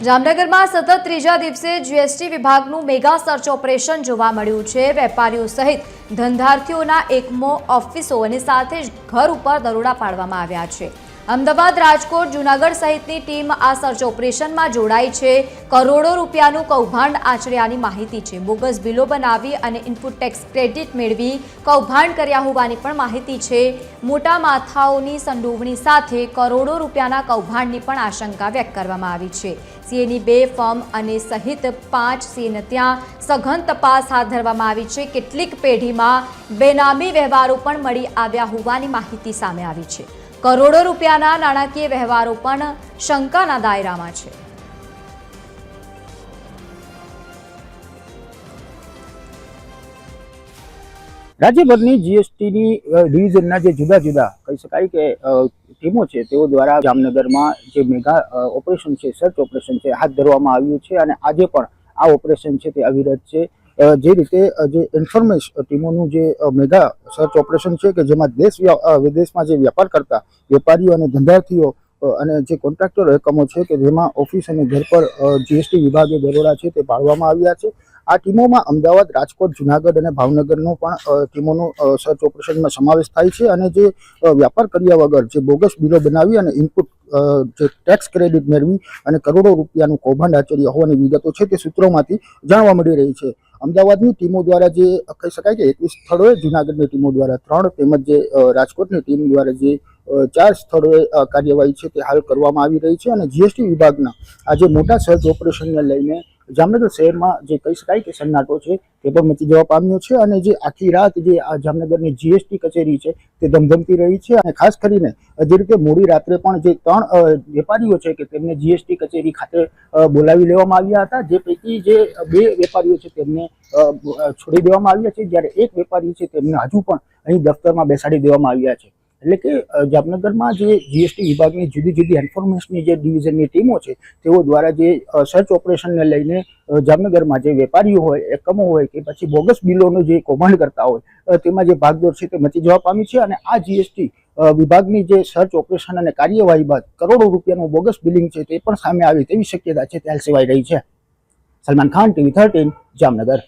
જામનગરમાં સતત ત્રીજા દિવસે જીએસટી વિભાગનું મેગા સર્ચ ઓપરેશન જોવા મળ્યું છે। વેપારીઓ સહિત ધંધાર્થીઓના એકમો, ઓફિસો અને સાથે જ ઘર ઉપર દરોડા પાડવામાં આવ્યા છે। અમદાવાદ, રાજકોટ, જૂનાગઢ સહિતની ટીમ આ સર્ચ ઓપરેશનમાં જોડાઈ છે। કરોડો રૂપિયાનું કૌભાંડ આચર્યાની માહિતી છે। બોગસ બિલો બનાવી અને ઇનપુટ ટેક્સ ક્રેડિટ મેળવી કૌભાંડ કર્યા હોવાની પણ માહિતી છે। મોટા માથાઓની સંડોવણી સાથે કરોડો રૂપિયાના કૌભાંડની પણ આશંકા વ્યક્ત કરવામાં આવી છે। સીએની 2 ફર્મ અને સહિત 5 સીએને ત્યાં સઘન તપાસ હાથ ધરવામાં આવી છે। કેટલીક પેઢીમાં બેનામી વ્યવહારો પણ મળી આવ્યા હોવાની માહિતી સામે આવી છે। કરોડો રૂપિયાના નાણાકીય વ્યવહારો પણ શંકાના દાયરામાં છે। રાજ્યભરની જીએસટીની ડિવિઝનના જે જુદા જુદા કહી શકાય કે ટીમો છે તેઓ દ્વારા જામનગરમાં જે મેગા ઓપરેશન છે, સર્ચ ઓપરેશન છે, હાથ ધરવામાં આવ્યું છે અને આજે પણ આ ઓપરેશન છે તે અવિરત છે। જે રીતે જે ઇન્ફોર્મેશન ટીમોનું જે મેગા સર્ચ ઓપરેશન છે કે જેમાં દેશ વિદેશમાં જે વ્યાપાર કરતા વેપારીઓ અને ધંધાર્થીઓ અને જે કોન્ટ્રાક્ટર એકમો છે કે જેમાં ઓફિસ અને ઘર પર જીએસટી વિભાગે દરોડા છે તે પાડવામાં આવ્યા છે। આ ટીમોમાં અમદાવાદ, રાજકોટ, જૂનાગઢ અને ભાવનગરનો પણ ટીમોનો સર્ચ ઓપરેશનમાં સમાવેશ થાય છે અને જે વ્યાપાર કર્યા વગર જે બોગસ બિલો બનાવી અને ઇનપુટ જે ટેક્સ ક્રેડિટ મેળવી અને કરોડો રૂપિયાનું કૌભાંડ આચર્યા હોવાની વિગતો છે તે સૂત્રોમાંથી જાણવા મળી રહી છે। અમદાવાદની ટીમો દ્વારા જે કહી શકાય કે 21 સ્થળોએ, જૂનાગઢની ટીમો દ્વારા 3 તેમજ જે રાજકોટની ટીમ દ્વારા જે 4 સ્થળોએ કાર્યવાહી છે તે હાલ કરવામાં આવી રહી છે અને જીએસટી વિભાગના આજે મોટા સર્ચ ઓપરેશનને લઈને જામનગર શહેરમાં જે કહી શકાય કે સન્નાટો છે તે પણ મચી જવા પામ્યો છે અને જે આખી રાત જે આ જામનગરની જીએસટી કચેરી છે તે ધમધમતી રહી છે અને ખાસ કરીને જે રીતે મોડી રાત્રે પણ જે 3 વેપારીઓ છે કે તેમને જીએસટી કચેરી ખાતે બોલાવી લેવામાં આવ્યા હતા, જે પૈકી જે 2 વેપારીઓ છે તેમને છોડી દેવામાં આવ્યા છે, જ્યારે એક વેપારી છે તેમને હજુ પણ અહીં દફતરમાં બેસાડી દેવામાં આવ્યા છે। એટલે કે જામનગરમાં જે જીએસટી વિભાગની જુદી જુદી ઇન્ફોર્મેશનની જે ડિવિઝનની ટીમો છે તેઓ દ્વારા જે સર્ચ ઓપરેશનને લઈને જામનગરમાં જે વેપારીઓ હોય, એકમો હોય કે પછી બોગસ બિલોનું જે કૌભાંડ કરતા હોય તેમાં જે ભાગદોડ છે તે મચી જવા પામી છે અને આ જીએસટી વિભાગની જે સર્ચ ઓપરેશન અને કાર્યવાહી બાદ કરોડો રૂપિયાનું બોગસ બિલિંગ છે તે પણ સામે આવી તેવી શક્યતા છે તે હાલ સેવાઈ રહી છે। સલમાન ખાન, TV 13, જામનગર।